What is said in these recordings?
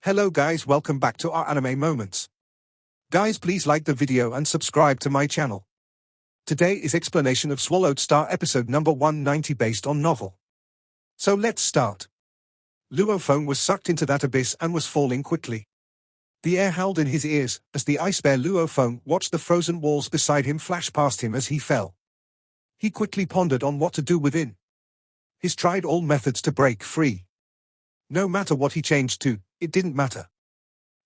Hello guys, welcome back to our anime moments. Guys, please like the video and subscribe to my channel. Today is explanation of Swallowed Star episode number 190 based on novel. So let's start. Luophone was sucked into that abyss and was falling quickly. The air howled in his ears as the ice bear Luophone watched the frozen walls beside him flash past him as he fell. He quickly pondered on what to do within. He's tried all methods to break free. No matter what he changed to, it didn't matter.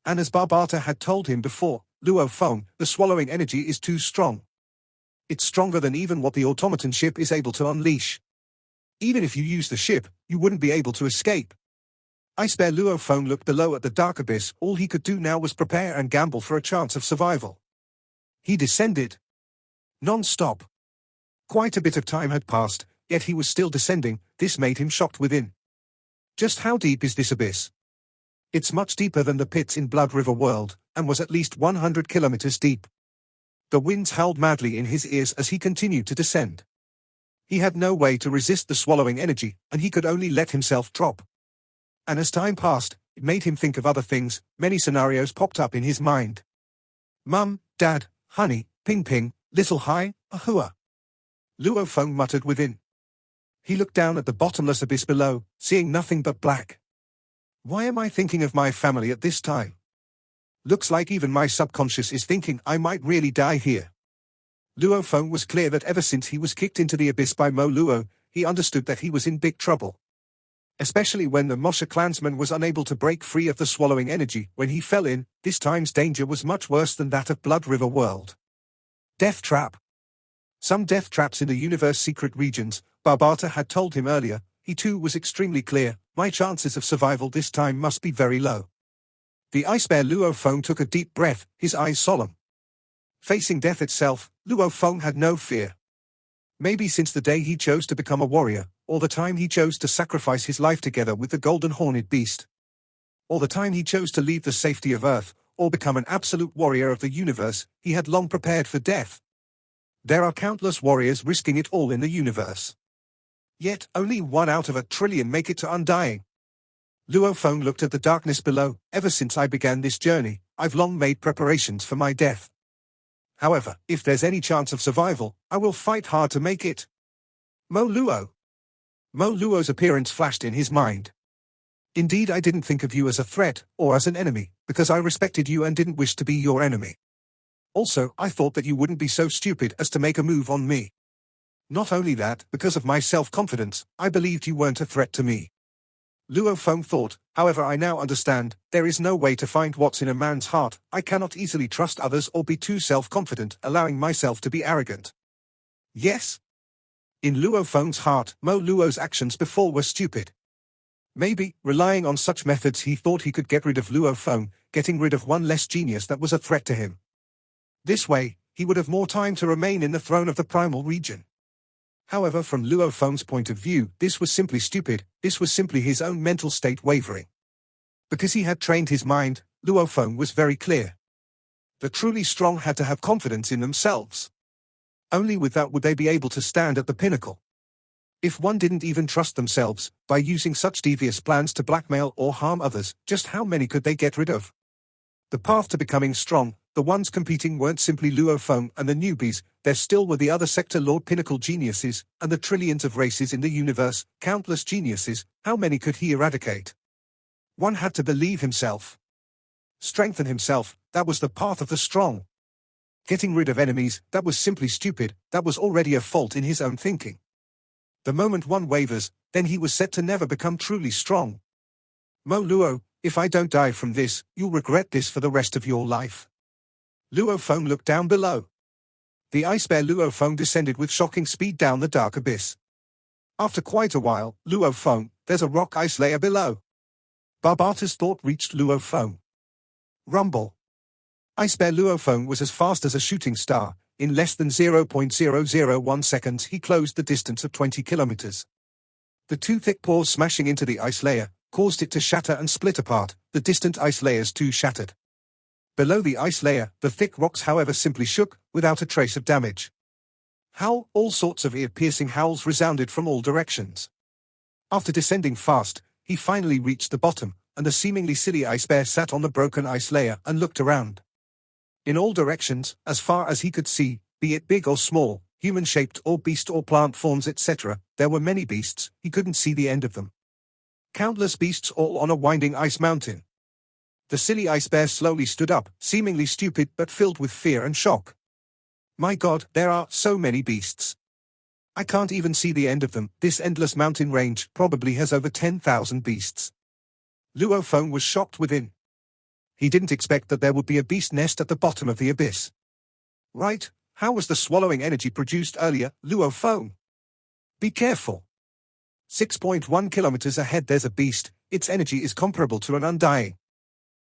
And as Barbata had told him before, Luophone, the swallowing energy is too strong. It's stronger than even what the automaton ship is able to unleash. Even if you use the ship, you wouldn't be able to escape. Ice Bear Luophone looked below at the dark abyss. All he could do now was prepare and gamble for a chance of survival. He descended. Non-stop. Quite a bit of time had passed, yet he was still descending. This made him shocked within. Just how deep is this abyss? It's much deeper than the pits in Blood River World, and was at least 100 kilometers deep. The winds howled madly in his ears as he continued to descend. He had no way to resist the swallowing energy, and he could only let himself drop. And as time passed, it made him think of other things. Many scenarios popped up in his mind. Mum, Dad, Honey, Ping Ping, Little Hai, Ahua. Luophone muttered within. He looked down at the bottomless abyss below, seeing nothing but black. Why am I thinking of my family at this time? Looks like even my subconscious is thinking I might really die here. Luophone was clear that ever since he was kicked into the abyss by Mo Luo, he understood that he was in big trouble. Especially when the Mosha clansman was unable to break free of the swallowing energy. When he fell in, this time's danger was much worse than that of Blood River World. Death Trap. Some death traps in the universe secret regions, Barbata had told him earlier. He too was extremely clear. My chances of survival this time must be very low. The ice bear Luophone took a deep breath, his eyes solemn. Facing death itself, Luophone had no fear. Maybe since the day he chose to become a warrior, or the time he chose to sacrifice his life together with the golden horned beast. Or the time he chose to leave the safety of Earth, or become an absolute warrior of the universe, he had long prepared for death. There are countless warriors risking it all in the universe. Yet, only 1 out of a trillion make it to undying. Luophone looked at the darkness below. Ever since I began this journey, I've long made preparations for my death. However, if there's any chance of survival, I will fight hard to make it. Mo Luo. Mo Luo's appearance flashed in his mind. Indeed, I didn't think of you as a threat, or as an enemy, because I respected you and didn't wish to be your enemy. Also, I thought that you wouldn't be so stupid as to make a move on me. Not only that, because of my self-confidence, I believed you weren't a threat to me. Luophone thought, however, I now understand, there is no way to find what's in a man's heart. I cannot easily trust others or be too self-confident, allowing myself to be arrogant. Yes? In Luophone's heart, Mo Luo's actions before were stupid. Maybe, relying on such methods, he thought he could get rid of Luophone, getting rid of one less genius that was a threat to him. This way, he would have more time to remain in the throne of the primal region. However, from Luophone's point of view, this was simply stupid. This was simply his own mental state wavering. Because he had trained his mind, Luophone was very clear. The truly strong had to have confidence in themselves. Only with that would they be able to stand at the pinnacle. If one didn't even trust themselves, by using such devious plans to blackmail or harm others, just how many could they get rid of? The path to becoming strong, the ones competing weren't simply Luophone and the newbies, there still were the other sector lord pinnacle geniuses, and the trillions of races in the universe, countless geniuses. How many could he eradicate? One had to believe himself. Strengthen himself, that was the path of the strong. Getting rid of enemies, that was simply stupid, that was already a fault in his own thinking. The moment one wavers, then he was set to never become truly strong. Mo Luo, if I don't die from this, you'll regret this for the rest of your life. Luophone looked down below. The ice bear Luophone descended with shocking speed down the dark abyss. After quite a while, Luophone, there's a rock ice layer below. Barbata's thought reached Luophone. Rumble. Ice bear Luophone was as fast as a shooting star. In less than 0.001 seconds he closed the distance of 20 kilometers. The two thick paws smashing into the ice layer caused it to shatter and split apart. The distant ice layers too shattered. Below the ice layer, the thick rocks however simply shook, without a trace of damage. Howl, all sorts of ear-piercing howls resounded from all directions. After descending fast, he finally reached the bottom, and the seemingly silly ice bear sat on the broken ice layer and looked around. In all directions, as far as he could see, be it big or small, human-shaped or beast or plant forms etc., there were many beasts, he couldn't see the end of them. Countless beasts all on a winding ice mountain. The silly ice bear slowly stood up, seemingly stupid but filled with fear and shock. My God, there are so many beasts. I can't even see the end of them. This endless mountain range probably has over 10,000 beasts. Luo Feng was shocked within. He didn't expect that there would be a beast nest at the bottom of the abyss. Right, how was the swallowing energy produced earlier, Luo Feng? Be careful. 6.1 kilometers ahead there's a beast, its energy is comparable to an undying.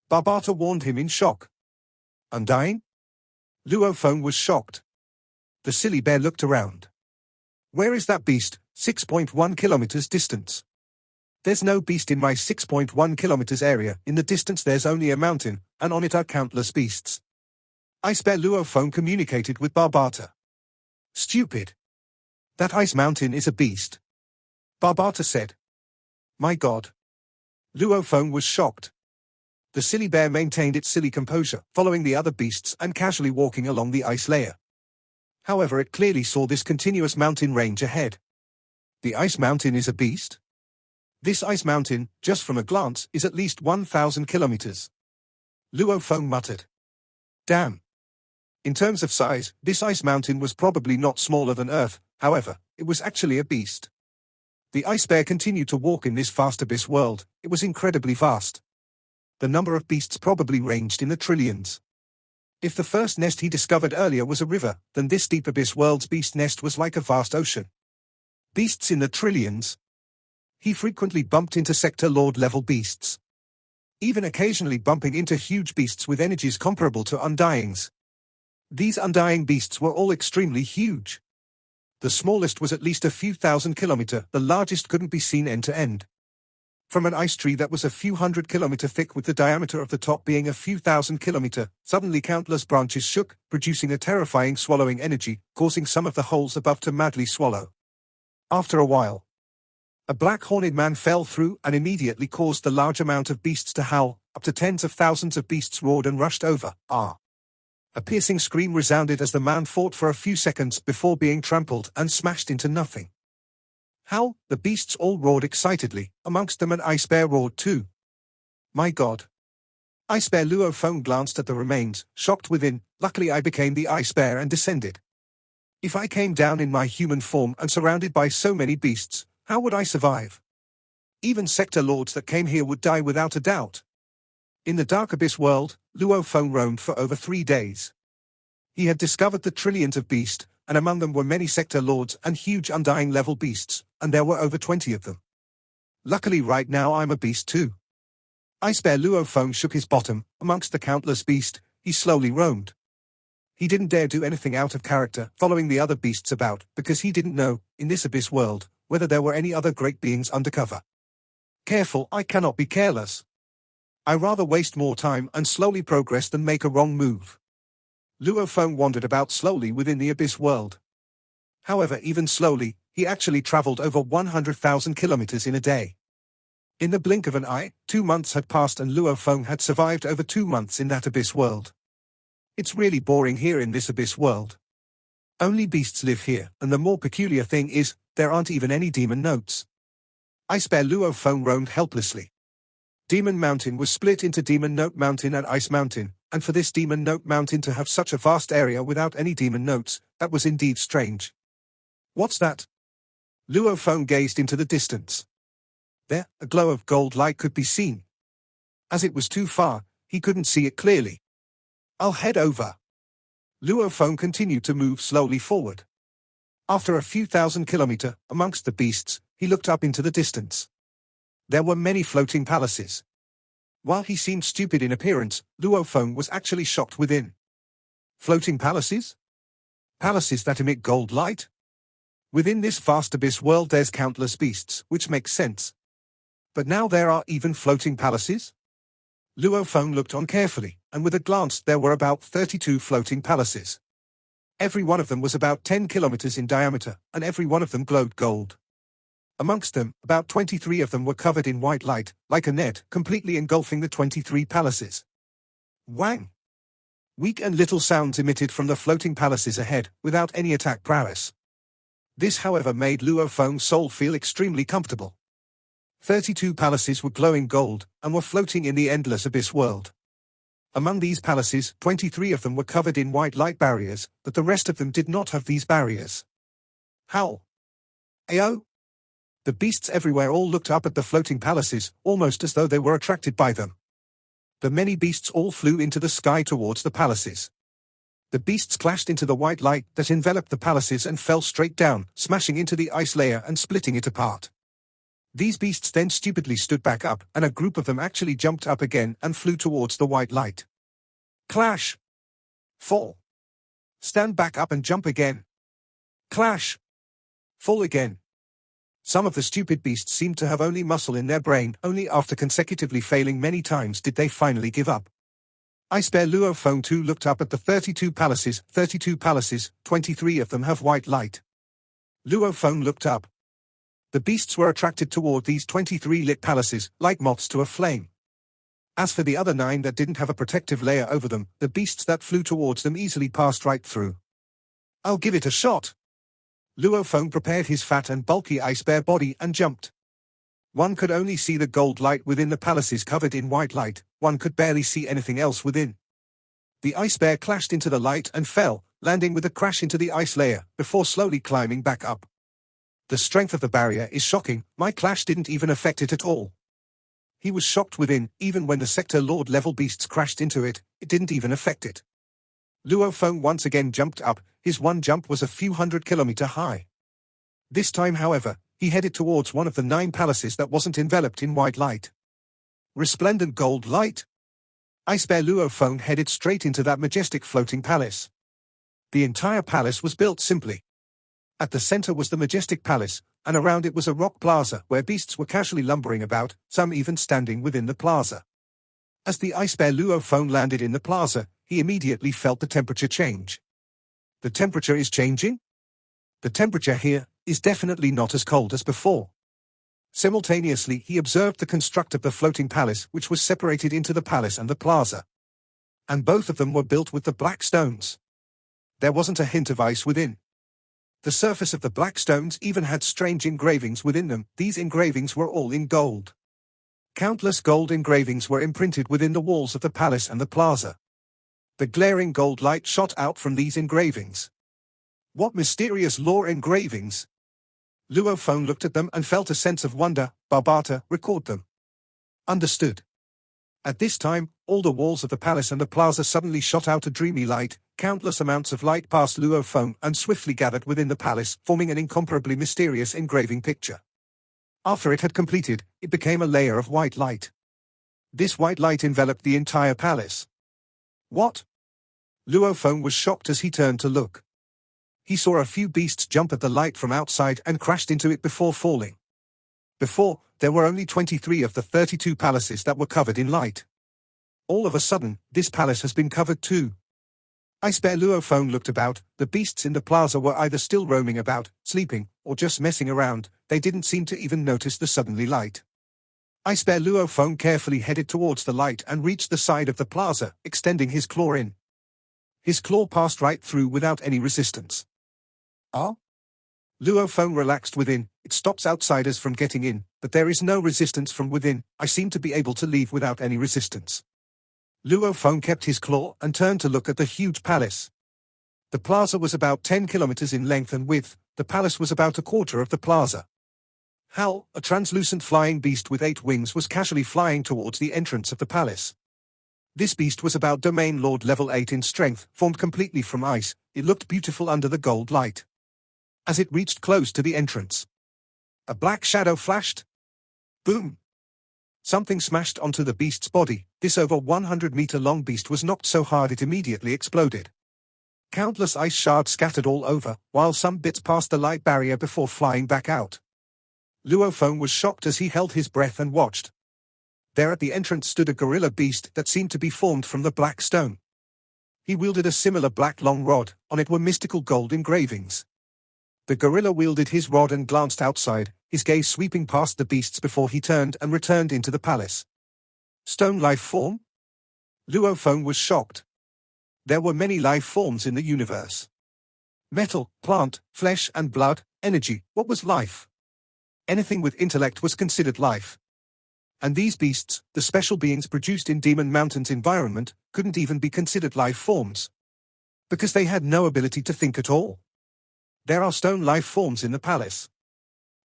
Barbata warned him in shock. Undying? Luo Feng was shocked. The silly bear looked around. Where is that beast? 6.1 kilometers distance. There's no beast in my 6.1 kilometers area. In the distance there's only a mountain, and on it are countless beasts. Ice Bear Luo Feng communicated with Barbata. Stupid. That ice mountain is a beast. Barbata said. My God. Luo Feng was shocked. The silly bear maintained its silly composure, following the other beasts and casually walking along the ice layer. However, it clearly saw this continuous mountain range ahead. The ice mountain is a beast? This ice mountain, just from a glance, is at least 1,000 kilometers. Luo Feng muttered. Damn. In terms of size, this ice mountain was probably not smaller than Earth, however, it was actually a beast. The ice bear continued to walk in this vast abyss world. It was incredibly vast. The number of beasts probably ranged in the trillions. If the first nest he discovered earlier was a river, then this deep abyss world's beast nest was like a vast ocean. Beasts in the trillions. He frequently bumped into Sector Lord-level beasts. Even occasionally bumping into huge beasts with energies comparable to Undyings. These Undying beasts were all extremely huge. The smallest was at least a few thousand kilometers, the largest couldn't be seen end to end. From an ice tree that was a few hundred kilometers thick with the diameter of the top being a few thousand kilometers, suddenly countless branches shook, producing a terrifying swallowing energy, causing some of the holes above to madly swallow. After a while, a black horned man fell through and immediately caused the large amount of beasts to howl. Up to tens of thousands of beasts roared and rushed over. A piercing scream resounded as the man fought for a few seconds before being trampled and smashed into nothing. How? The beasts all roared excitedly, amongst them an ice bear roared too. My God. Ice Bear Luo Feng glanced at the remains, shocked within. Luckily I became the ice bear and descended. If I came down in my human form and surrounded by so many beasts, how would I survive? Even sector lords that came here would die without a doubt. In the dark abyss world, Luo Feng roamed for over 3 days. He had discovered the trillions of beasts, and among them were many sector lords and huge undying level beasts, and there were over 20 of them. Luckily right now I'm a beast too. Ice Bear Luo Feng shook his bottom. Amongst the countless beasts, he slowly roamed. He didn't dare do anything out of character, following the other beasts about, because he didn't know, in this abyss world, whether there were any other great beings undercover. Careful, I cannot be careless. I rather waste more time and slowly progress than make a wrong move. Luo Feng wandered about slowly within the abyss world. However, even slowly, he actually traveled over 100,000 kilometers in a day. In the blink of an eye, 2 months had passed and Luo Feng had survived over 2 months in that abyss world. It's really boring here in this abyss world. Only beasts live here, and the more peculiar thing is, there aren't even any demon notes. Ice Bear Luo Feng roamed helplessly. Demon Mountain was split into Demon Note Mountain and Ice Mountain, and for this Demon Note Mountain to have such a vast area without any demon notes, that was indeed strange. What's that? Luo Feng gazed into the distance. There, a glow of gold light could be seen. As it was too far, he couldn't see it clearly. I'll head over. Luo Feng continued to move slowly forward. After a few thousand kilometers, amongst the beasts, he looked up into the distance. There were many floating palaces. While he seemed stupid in appearance, Luo Feng was actually shocked within. Floating palaces? Palaces that emit gold light? Within this vast abyss world there's countless beasts, which makes sense. But now there are even floating palaces? Luo Feng looked on carefully, and with a glance there were about 32 floating palaces. Every one of them was about 10 kilometers in diameter, and every one of them glowed gold. Amongst them, about 23 of them were covered in white light, like a net, completely engulfing the 23 palaces. Wang! Weak and little sounds emitted from the floating palaces ahead, without any attack prowess. This, however, made Luo Feng's soul feel extremely comfortable. 32 palaces were glowing gold, and were floating in the endless abyss world. Among these palaces, 23 of them were covered in white light barriers, but the rest of them did not have these barriers. Howl! Ayo! The beasts everywhere all looked up at the floating palaces, almost as though they were attracted by them. The many beasts all flew into the sky towards the palaces. The beasts clashed into the white light that enveloped the palaces and fell straight down, smashing into the ice layer and splitting it apart. These beasts then stupidly stood back up, and a group of them actually jumped up again and flew towards the white light. Clash! Fall! Stand back up and jump again. Clash! Fall again. Some of the stupid beasts seemed to have only muscle in their brain. Only after consecutively failing many times did they finally give up. Ice Bear Luo Feng too looked up at the 32 palaces, 23 of them have white light. Luo Feng looked up. The beasts were attracted toward these 23 lit palaces, like moths to a flame. As for the other 9 that didn't have a protective layer over them, the beasts that flew towards them easily passed right through. I'll give it a shot. Luo Feng prepared his fat and bulky ice bear body and jumped. One could only see the gold light within the palaces covered in white light. One could barely see anything else within. The ice bear clashed into the light and fell, landing with a crash into the ice layer, before slowly climbing back up. The strength of the barrier is shocking. My clash didn't even affect it at all. He was shocked within. Even when the Sector Lord level beasts crashed into it, it didn't even affect it. Luo Feng once again jumped up. His one jump was a few 100 km high. This time, however, he headed towards one of the 9 palaces that wasn't enveloped in white light. Resplendent gold light? Ice Bear Luo Feng headed straight into that majestic floating palace. The entire palace was built simply. At the center was the majestic palace, and around it was a rock plaza where beasts were casually lumbering about, some even standing within the plaza. As the Ice Bear Luo Feng landed in the plaza, he immediately felt the temperature change. The temperature is changing? The temperature here is definitely not as cold as before. Simultaneously, he observed the construct of the floating palace, which was separated into the palace and the plaza. And both of them were built with the black stones. There wasn't a hint of ice within. The surface of the black stones even had strange engravings within them. These engravings were all in gold. Countless gold engravings were imprinted within the walls of the palace and the plaza. The glaring gold light shot out from these engravings. What mysterious lore engravings! Luo Feng looked at them and felt a sense of wonder. Barbata, record them. Understood. At this time, all the walls of the palace and the plaza suddenly shot out a dreamy light. Countless amounts of light passed Luo Feng and swiftly gathered within the palace, forming an incomparably mysterious engraving picture. After it had completed, it became a layer of white light. This white light enveloped the entire palace. What? Luo Feng was shocked as he turned to look. He saw a few beasts jump at the light from outside and crashed into it before falling. Before, there were only 23 of the 32 palaces that were covered in light. All of a sudden, this palace has been covered too. Ice Bear Luo Feng looked about. The beasts in the plaza were either still roaming about, sleeping, or just messing around. They didn't seem to even notice the suddenly light. Ice Bear Luo Feng carefully headed towards the light and reached the side of the plaza, extending his claw in. His claw passed right through without any resistance. Ah? Luo Feng relaxed within. It stops outsiders from getting in, but there is no resistance from within. I seem to be able to leave without any resistance. Luo Feng kept his claw and turned to look at the huge palace. The plaza was about 10 kilometers in length and width. The palace was about a quarter of the plaza. Howl, a translucent flying beast with 8 wings, was casually flying towards the entrance of the palace. This beast was about Domain Lord level 8 in strength, formed completely from ice. It looked beautiful under the gold light. As it reached close to the entrance, a black shadow flashed. Boom! Something smashed onto the beast's body. This over 100-meter-long beast was knocked so hard it immediately exploded. Countless ice shards scattered all over, while some bits passed the light barrier before flying back out. Luo Feng was shocked as he held his breath and watched. There at the entrance stood a gorilla beast that seemed to be formed from the black stone. He wielded a similar black long rod. On it were mystical gold engravings. The gorilla wielded his rod and glanced outside, his gaze sweeping past the beasts before he turned and returned into the palace. Stone life form? Luo Feng was shocked. There were many life forms in the universe. Metal, plant, flesh and blood, energy, what was life? Anything with intellect was considered life. And these beasts, the special beings produced in Demon Mountain's environment, couldn't even be considered life forms. Because they had no ability to think at all. There are stone life forms in the palace.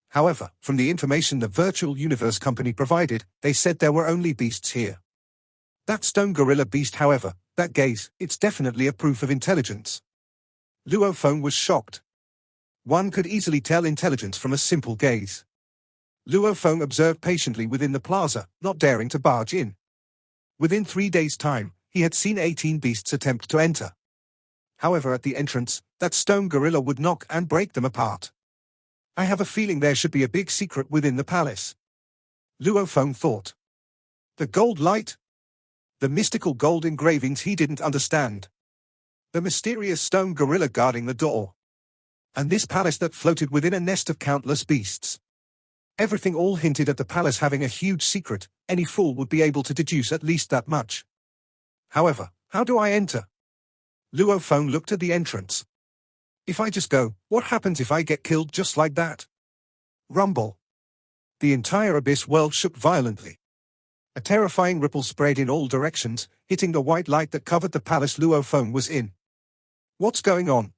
However, from the information the Virtual Universe Company provided, they said there were only beasts here. That stone gorilla beast, however, that gaze, it's definitely a proof of intelligence. Luo Feng was shocked. One could easily tell intelligence from a simple gaze. Luo Feng observed patiently within the plaza, not daring to barge in. Within 3 days' time, he had seen 18 beasts attempt to enter. However, at the entrance, that stone gorilla would knock and break them apart. I have a feeling there should be a big secret within the palace. Luo Feng thought. The gold light? The mystical gold engravings he didn't understand. The mysterious stone gorilla guarding the door. And this palace that floated within a nest of countless beasts. Everything all hinted at the palace having a huge secret. Any fool would be able to deduce at least that much. However, how do I enter? Luo Feng looked at the entrance. If I just go, what happens if I get killed just like that? Rumble. The entire abyss world shook violently. A terrifying ripple spread in all directions, hitting the white light that covered the palace Luo Feng was in. What's going on?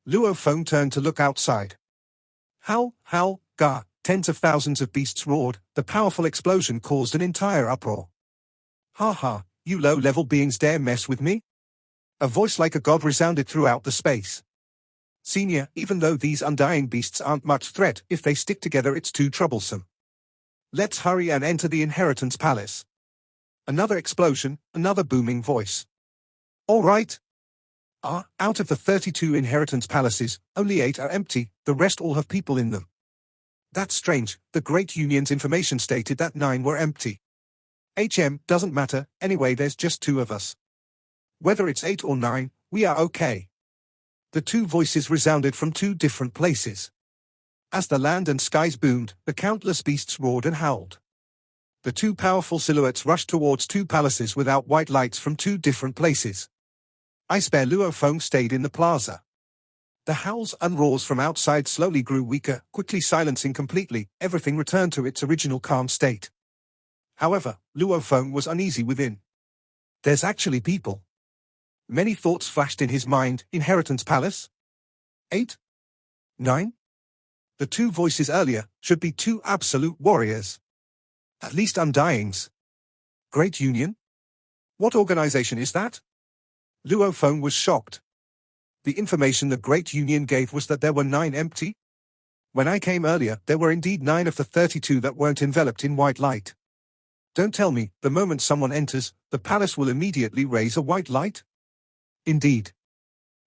Luo Feng turned to look outside. Howl, ga, tens of thousands of beasts roared. The powerful explosion caused an entire uproar. Ha ha, you low-level beings dare mess with me? A voice like a god resounded throughout the space. Senior, even though these undying beasts aren't much threat, if they stick together it's too troublesome. Let's hurry and enter the Inheritance Palace. Another explosion, another booming voice. All right. Out of the 32 Inheritance Palaces, only 8 are empty, the rest all have people in them. That's strange, the Great Union's information stated that 9 were empty. Doesn't matter, anyway there's just 2 of us. Whether it's 8 or 9, we are okay. The 2 voices resounded from 2 different places. As the land and skies boomed, the countless beasts roared and howled. The 2 powerful silhouettes rushed towards 2 palaces without white lights from 2 different places. I spare Luo Feng stayed in the plaza. The howls and roars from outside slowly grew weaker, quickly silencing completely. Everything returned to its original calm state. However, Luo Feng was uneasy within. There's actually people. Many thoughts flashed in his mind. Inheritance Palace? 8? 9? The 2 voices earlier should be 2 absolute warriors. At least undyings. Great Union? What organization is that? Luo Feng was shocked. The information the Great Union gave was that there were 9 empty. When I came earlier, there were indeed 9 of the 32 that weren't enveloped in white light. Don't tell me, the moment someone enters, the palace will immediately raise a white light? Indeed.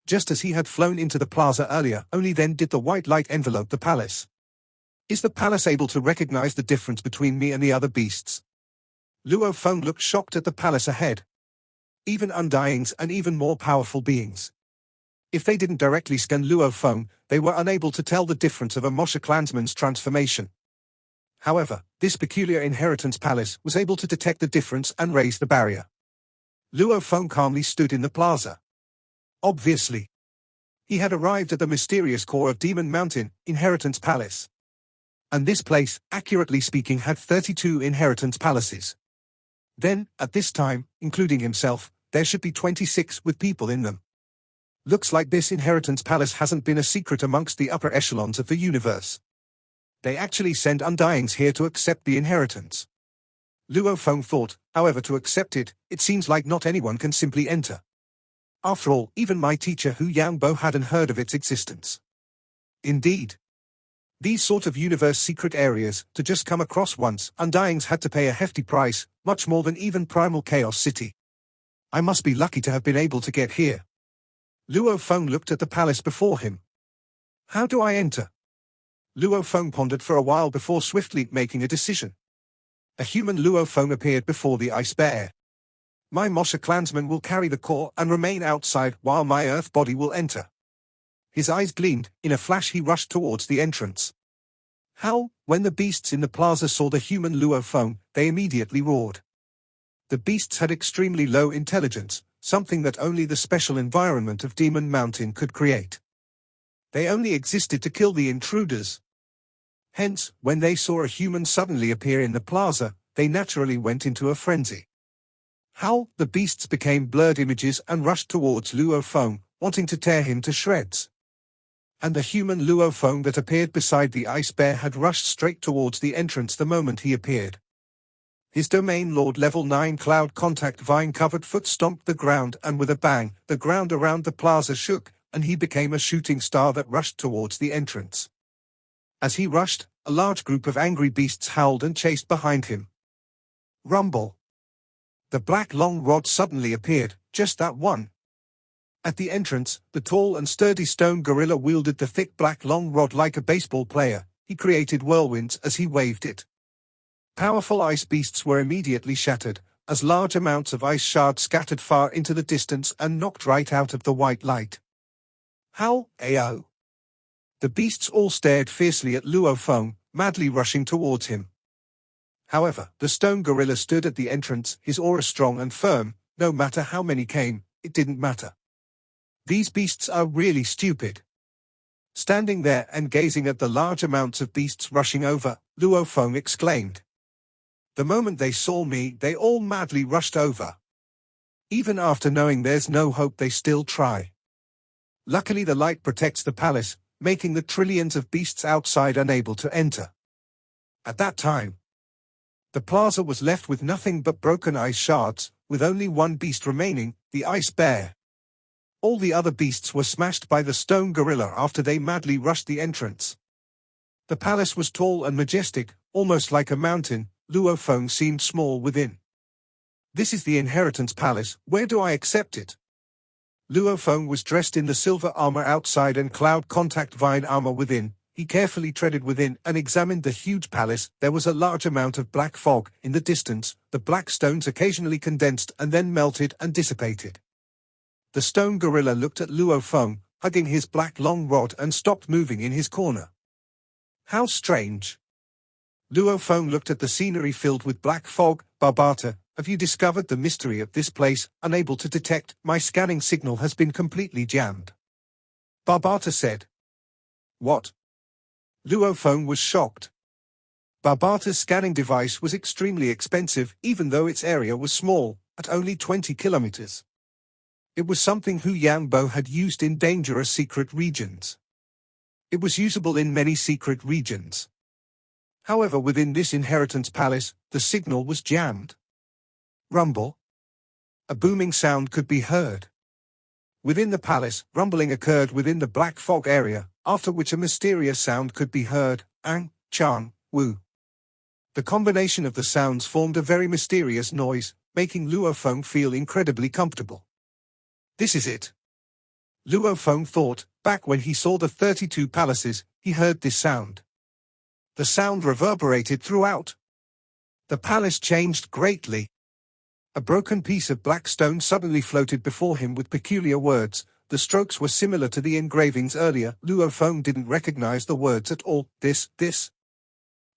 Just as he had flown into the plaza earlier, only then did the white light envelope the palace. Is the palace able to recognize the difference between me and the other beasts? Luo Feng looked shocked at the palace ahead. Even undyings and even more powerful beings. If they didn't directly scan Luo Feng, they were unable to tell the difference of a Mosha clansman's transformation. However, this peculiar Inheritance Palace was able to detect the difference and raise the barrier. Luo Feng calmly stood in the plaza. Obviously. He had arrived at the mysterious core of Demon Mountain, Inheritance Palace. And this place, accurately speaking, had 32 Inheritance Palaces. Then, at this time, including himself, there should be 26 with people in them. Looks like this Inheritance Palace hasn't been a secret amongst the upper echelons of the universe. They actually send undyings here to accept the inheritance. Luo Feng thought, however, to accept it, it seems like not anyone can simply enter. After all, even my teacher Hu Yangbo hadn't heard of its existence. Indeed. These sort of universe secret areas, to just come across once, undyings had to pay a hefty price, much more than even Primal Chaos City. I must be lucky to have been able to get here. Luo Feng looked at the palace before him. How do I enter? Luo Feng pondered for a while before swiftly making a decision. A human Luo Feng appeared before the ice bear. My Mosha clansman will carry the core and remain outside while my earth body will enter. His eyes gleamed. In a flash he rushed towards the entrance. How? When the beasts in the plaza saw the human Luo Feng, they immediately roared. The beasts had extremely low intelligence, something that only the special environment of Demon Mountain could create. They only existed to kill the intruders. Hence, when they saw a human suddenly appear in the plaza, they naturally went into a frenzy. How? The beasts became blurred images and rushed towards Luo Feng, wanting to tear him to shreds. And the human Luo Feng that appeared beside the ice bear had rushed straight towards the entrance the moment he appeared. His domain lord level 9 cloud contact vine-covered foot stomped the ground, and with a bang, the ground around the plaza shook, and he became a shooting star that rushed towards the entrance. As he rushed, a large group of angry beasts howled and chased behind him. Rumble. The black long rod suddenly appeared, just that one. At the entrance, the tall and sturdy stone gorilla wielded the thick black long rod like a baseball player. He created whirlwinds as he waved it. Powerful ice beasts were immediately shattered, as large amounts of ice shards scattered far into the distance and knocked right out of the white light. How? Ao! The beasts all stared fiercely at Luo Feng, madly rushing towards him. However, the stone gorilla stood at the entrance, his aura strong and firm. No matter how many came, it didn't matter. These beasts are really stupid. Standing there and gazing at the large amounts of beasts rushing over, Luo Feng exclaimed. The moment they saw me, they all madly rushed over. Even after knowing there's no hope, they still try. Luckily the light protects the palace, making the trillions of beasts outside unable to enter. At that time, the plaza was left with nothing but broken ice shards, with only one beast remaining, the ice bear. All the other beasts were smashed by the stone gorilla after they madly rushed the entrance. The palace was tall and majestic, almost like a mountain. Luo Feng seemed small within. This is the inheritance palace, where do I accept it? Luo Feng was dressed in the silver armor outside and cloud contact vine armor within. He carefully treaded within and examined the huge palace. There was a large amount of black fog in the distance. The black stones occasionally condensed and then melted and dissipated. The stone gorilla looked at Luo Feng, hugging his black long rod, and stopped moving in his corner. How strange. Luo Feng looked at the scenery filled with black fog. Barbata, have you discovered the mystery of this place? Unable to detect, my scanning signal has been completely jammed. Barbata said. What? Luo Feng was shocked. Barbata's scanning device was extremely expensive, even though its area was small, at only 20 kilometers. It was something Hu Yangbo had used in dangerous secret regions. It was usable in many secret regions. However, within this inheritance palace, the signal was jammed. Rumble. A booming sound could be heard. Within the palace, rumbling occurred within the black fog area, after which a mysterious sound could be heard, Ang, Chang, Wu. The combination of the sounds formed a very mysterious noise, making Luo Feng feel incredibly comfortable. This is it. Luo Feng thought, back when he saw the 32 palaces, he heard this sound. The sound reverberated throughout. The palace changed greatly. A broken piece of black stone suddenly floated before him with peculiar words. The strokes were similar to the engravings earlier. Luo Feng didn't recognize the words at all. This.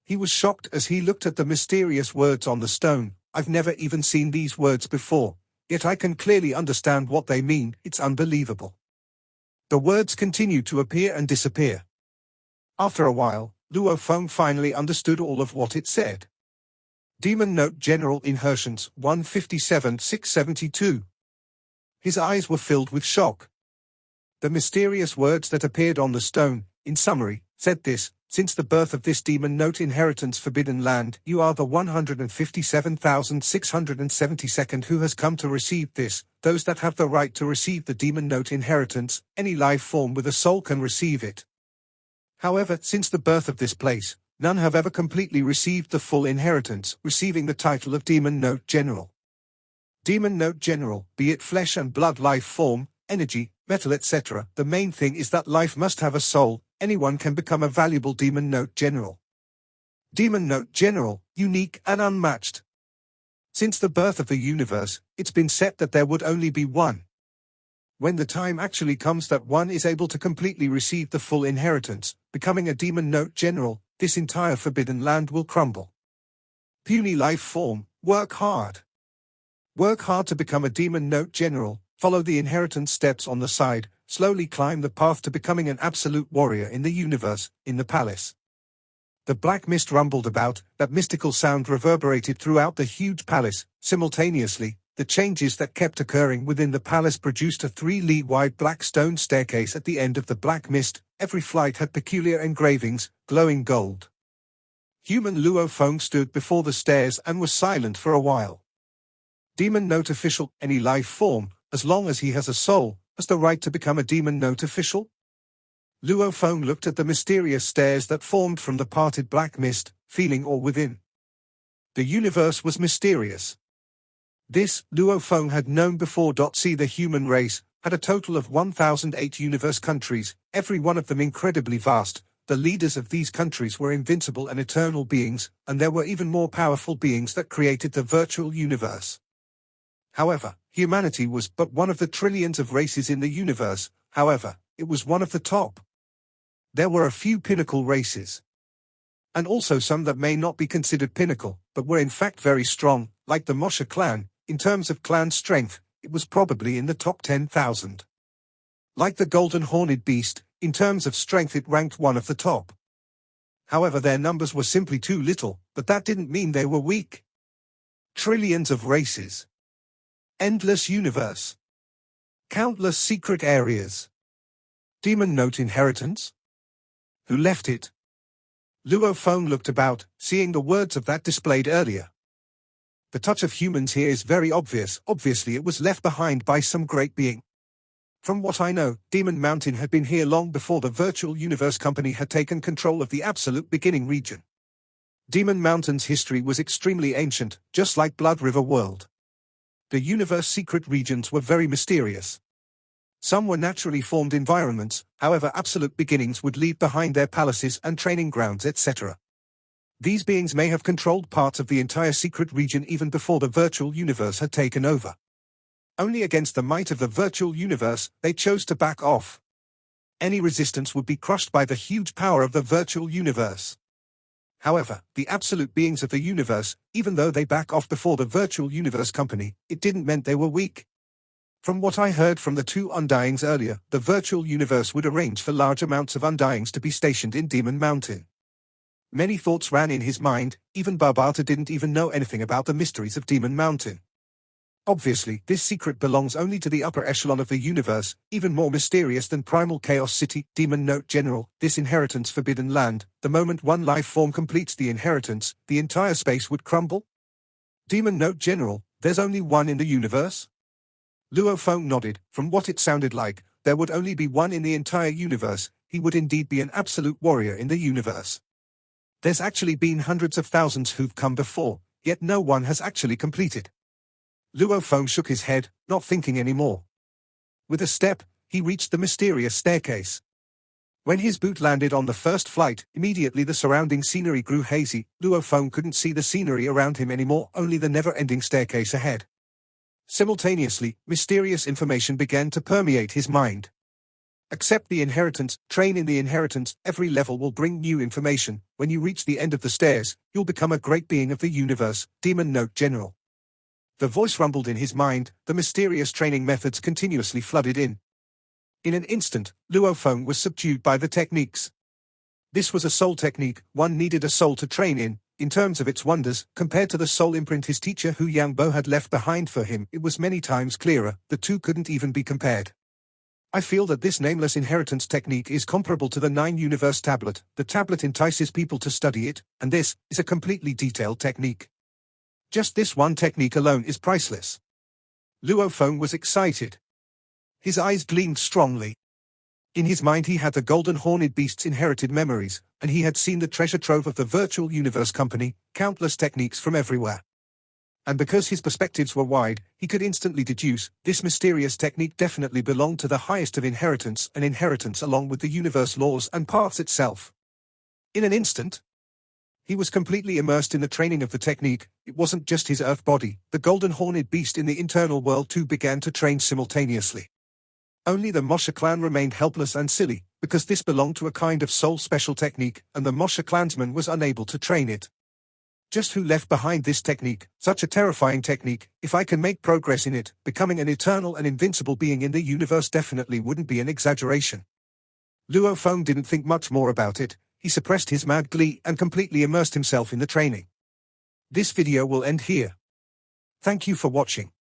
He was shocked as he looked at the mysterious words on the stone. I've never even seen these words before, yet I can clearly understand what they mean. It's unbelievable. The words continued to appear and disappear. After a while, Luo Feng finally understood all of what it said. Demon Note General Inheritance 157-672. His eyes were filled with shock. The mysterious words that appeared on the stone, in summary, said this: since the birth of this Demon Note Inheritance Forbidden Land, you are the 157,672nd who has come to receive this. Those that have the right to receive the Demon Note Inheritance, any life form with a soul can receive it. However, since the birth of this place, none have ever completely received the full inheritance, receiving the title of Demon Note General. Demon Note General, be it flesh and blood life form, energy, metal etc., the main thing is that life must have a soul. Anyone can become a valuable Demon Note General. Demon Note General, unique and unmatched. Since the birth of the universe, it's been set that there would only be one. When the time actually comes that one is able to completely receive the full inheritance, becoming a demon note general, this entire forbidden land will crumble. Puny life form, work hard. Work hard to become a demon note general, follow the inheritance steps on the side, slowly climb the path to becoming an absolute warrior in the universe, in the palace. The black mist rumbled about, that mystical sound reverberated throughout the huge palace. Simultaneously, the changes that kept occurring within the palace produced a 3-league-wide black stone staircase at the end of the black mist. Every flight had peculiar engravings, glowing gold. Human Luo Feng stood before the stairs and was silent for a while. Demon Note Official, any life form, as long as he has a soul, has the right to become a Demon Note Official? Luo Feng looked at the mysterious stairs that formed from the parted black mist, feeling awe within. The universe was mysterious. This, Luo Feng had known before. See, the human race had a total of 1,008 universe countries, every one of them incredibly vast. The leaders of these countries were invincible and eternal beings, and there were even more powerful beings that created the virtual universe. However, humanity was but one of the trillions of races in the universe. However, it was one of the top. There were a few pinnacle races. And also some that may not be considered pinnacle, but were in fact very strong, like the Mosha clan. In terms of clan strength, it was probably in the top 10,000. Like the Golden Horned Beast, in terms of strength it ranked one of the top. However, their numbers were simply too little, but that didn't mean they were weak. Trillions of races. Endless universe. Countless secret areas. Demon Note inheritance? Who left it? Luo Feng looked about, seeing the words of that displayed earlier. The touch of humans here is very obvious. Obviously it was left behind by some great being. From what I know, Demon Mountain had been here long before the Virtual Universe Company had taken control of the Absolute Beginning region. Demon Mountain's history was extremely ancient, just like Blood River World. The universe secret regions were very mysterious. Some were naturally formed environments, however Absolute Beginnings would leave behind their palaces and training grounds, etc. These beings may have controlled parts of the entire secret region even before the virtual universe had taken over. Only against the might of the virtual universe, they chose to back off. Any resistance would be crushed by the huge power of the virtual universe. However, the absolute beings of the universe, even though they back off before the Virtual Universe Company, it didn't mean they were weak. From what I heard from the two Undyings earlier, the Virtual Universe would arrange for large amounts of Undyings to be stationed in Demon Mountain. Many thoughts ran in his mind. Even Barbata didn't even know anything about the mysteries of Demon Mountain. Obviously, this secret belongs only to the upper echelon of the universe, even more mysterious than Primal Chaos City. Demon Note General, this inheritance forbidden land, the moment one life form completes the inheritance, the entire space would crumble? Demon Note General, there's only one in the universe? Luo Feng nodded. From what it sounded like, there would only be one in the entire universe. He would indeed be an absolute warrior in the universe. There's actually been hundreds of thousands who've come before, yet no one has actually completed. Luo Feng shook his head, not thinking anymore. With a step, he reached the mysterious staircase. When his boot landed on the first flight, immediately the surrounding scenery grew hazy. Luo Feng couldn't see the scenery around him anymore, only the never-ending staircase ahead. Simultaneously, mysterious information began to permeate his mind. Accept the inheritance, train in the inheritance, every level will bring new information. When you reach the end of the stairs, you'll become a great being of the universe. Demon Note General. The voice rumbled in his mind, the mysterious training methods continuously flooded in. In an instant, Luo Feng was subdued by the techniques. This was a soul technique, one needed a soul to train in terms of its wonders, compared to the soul imprint his teacher Hu Yangbo had left behind for him, it was many times clearer, the two couldn't even be compared. I feel that this nameless inheritance technique is comparable to the 9-universe tablet. The tablet entices people to study it, and this is a completely detailed technique. Just this one technique alone is priceless. Luo Feng was excited. His eyes gleamed strongly. In his mind he had the Golden Horned Beast's inherited memories, and he had seen the treasure trove of the Virtual Universe Company, countless techniques from everywhere. And because his perspectives were wide, he could instantly deduce, this mysterious technique definitely belonged to the highest of inheritance, an inheritance along with the universe laws and paths itself. In an instant, he was completely immersed in the training of the technique. It wasn't just his earth body, the Golden Horned Beast in the internal world too began to train simultaneously. Only the Mosha clan remained helpless and silly, because this belonged to a kind of soul special technique, and the Mosha clansman was unable to train it. Just who left behind this technique, such a terrifying technique? If I can make progress in it, becoming an eternal and invincible being in the universe definitely wouldn't be an exaggeration. Luo Feng didn't think much more about it. He suppressed his mad glee and completely immersed himself in the training. This video will end here. Thank you for watching.